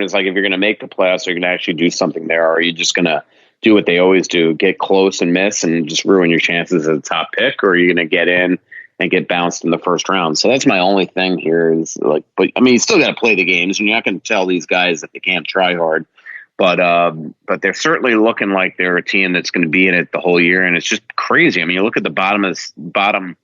is like, if you're going to make the playoffs, you're going to actually do something there, or are you just going to do what they always do, get close and miss and just ruin your chances as a top pick, or are you going to get in and get bounced in the first round? So that's my only thing here is like, but I mean, you still got to play the games, and you're not going to tell these guys that they can't try hard, but they're certainly looking like they're a team that's going to be in it the whole year. And it's just crazy. I mean, you look at the bottom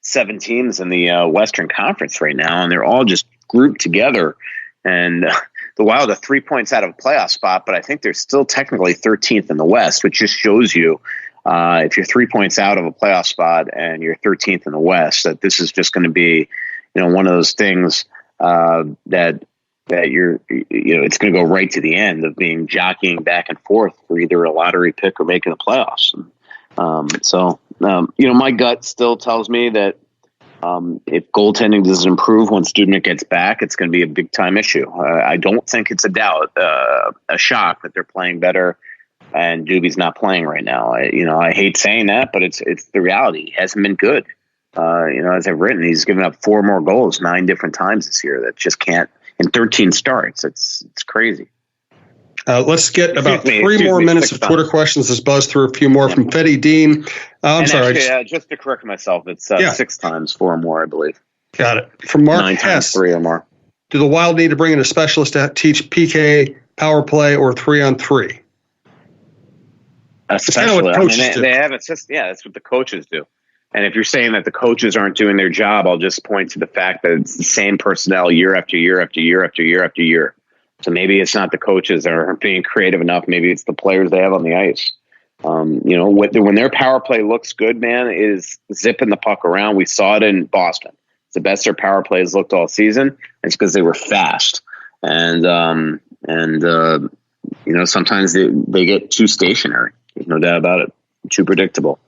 7 teams in the Western Conference right now, and they're all just grouped together. And the Wild are 3 points out of a playoff spot, but I think they're still technically 13th in the West, which just shows you if you're 3 points out of a playoff spot and you're 13th in the West, that this is just going to be, one of those things that you're, it's going to go right to the end of being jockeying back and forth for either a lottery pick or making the playoffs. My gut still tells me that if goaltending doesn't improve when Studnick gets back, it's going to be a big time issue. I don't think it's a shock that they're playing better and Doobie's not playing right now. I hate saying that, but it's the reality. He hasn't been good. As I've written, he's given up 4 more goals 9 different times this year. That just can't in 13 starts. It's crazy. Let's get about 3 more minutes of Twitter questions. Let's buzz through a few more from Fetty Dean. I'm sorry. Actually, just to correct myself, it's 6 times 4 or more, I believe. Got it. From Mark 9 Hess. times 3 or more. Do the Wild need to bring in a specialist to teach PK, power play, or 3-on-3? That's kind of what coaches do. They have that's what the coaches do. And if you're saying that the coaches aren't doing their job, I'll just point to the fact that it's the same personnel year after year after year after year after year. So maybe it's not the coaches that aren't being creative enough. Maybe it's the players they have on the ice. When their power play looks good, man, it is zipping the puck around. We saw it in Boston. It's the best their power play has looked all season. It's because they were fast. And sometimes they get too stationary. There's no doubt about it. Too predictable.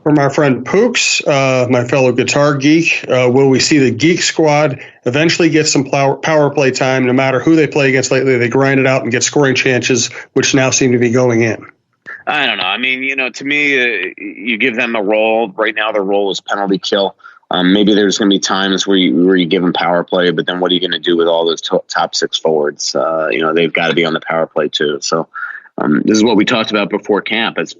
From our friend Pooks, my fellow guitar geek, will we see the Geek Squad eventually get some power play time? No matter who they play against lately, they grind it out and get scoring chances, which now seem to be going in. I don't know. I mean, to me, you give them a role. Right now, their role is penalty kill. Maybe there's going to be times where you give them power play, but then what are you going to do with all those top 6 forwards? They've got to be on the power play too. So this is what we talked about before camp. As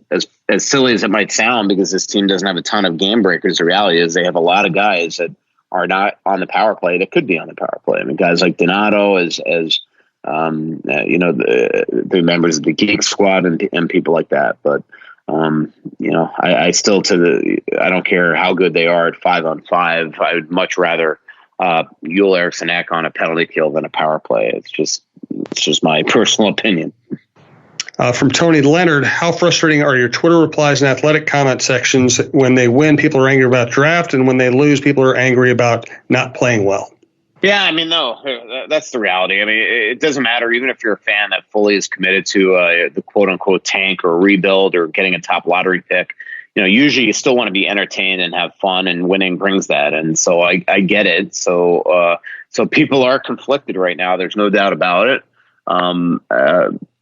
silly as it might sound, because this team doesn't have a ton of game breakers, the reality is they have a lot of guys that are not on the power play that could be on the power play. I mean, guys like Donato, the members of the Geek Squad and people like that. But I still I don't care how good they are at 5-on-5. I would much rather Joel Eriksson Ek on a penalty kill than a power play. It's just my personal opinion. From Tony Leonard, how frustrating are your Twitter replies and athletic comment sections? When they win, people are angry about draft, and when they lose, people are angry about not playing well. Yeah, I mean, no, that's the reality. I mean, it doesn't matter, even if you're a fan that fully is committed to the quote-unquote tank or rebuild or getting a top lottery pick. Usually you still want to be entertained and have fun, and winning brings that. And so I get it. So people are conflicted right now. There's no doubt about it.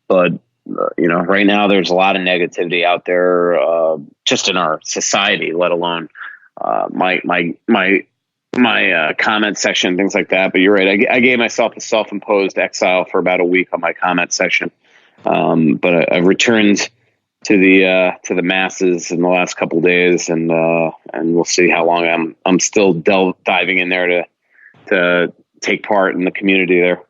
But right now there's a lot of negativity out there, just in our society, let alone my comment section, things like that. But you're right. I gave myself a self-imposed exile for about a week on my comment section. But I've returned to the masses in the last couple of days, and we'll see how long I'm still diving in there to take part in the community there.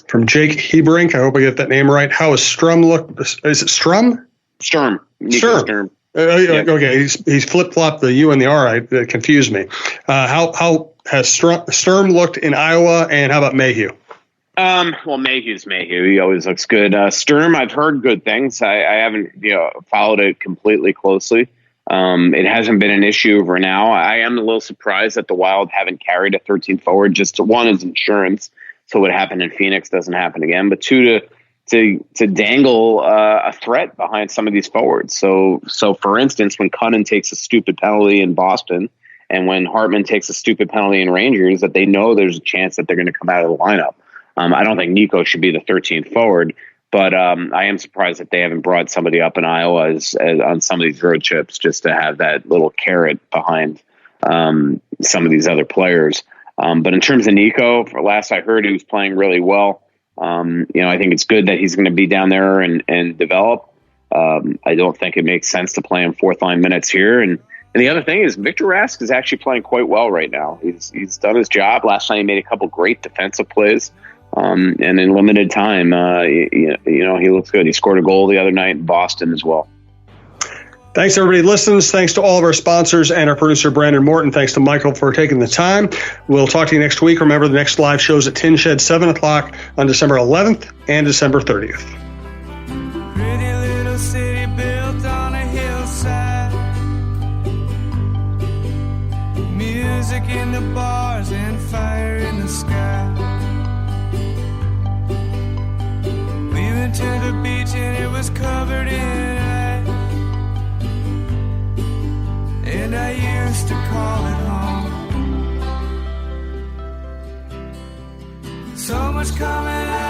From Jake Hebrink, I hope I get that name right. How has Strum look? Is it Strum? Sturm. Sturm. Okay, he's flip-flopped the U and the R. That confused me. How has Sturm looked in Iowa, and how about Mayhew? Well, Mayhew's Mayhew. He always looks good. Sturm, I've heard good things. I haven't followed it completely closely. It hasn't been an issue for now. I am a little surprised that the Wild haven't carried a 13th forward. Just one is insurance, so what happened in Phoenix doesn't happen again. But two, to dangle a threat behind some of these forwards. So for instance, when Cunnin takes a stupid penalty in Boston, and when Hartman takes a stupid penalty in Rangers, that they know there's a chance that they're going to come out of the lineup. I don't think Nico should be the 13th forward, but I am surprised that they haven't brought somebody up in Iowa as on some of these road trips, just to have that little carrot behind some of these other players. But in terms of Nico, for last I heard, he was playing really well. I think it's good that he's going to be down there and develop. I don't think it makes sense to play him fourth line minutes here. And the other thing is Victor Rask is actually playing quite well right now. He's done his job. Last night he made a couple great defensive plays. And in limited time, he looks good. He scored a goal the other night in Boston as well. Thanks, everybody who listens. Thanks to all of our sponsors and our producer, Brandon Morton. Thanks to Michael for taking the time. We'll talk to you next week. Remember, the next live show is at Tin Shed, 7 o'clock on December 11th and December 30th. Pretty little city built on a hillside. Music in the bars and fire in the sky. We went to the beach and it was covered in ice. And I used to call it home. So much coming out.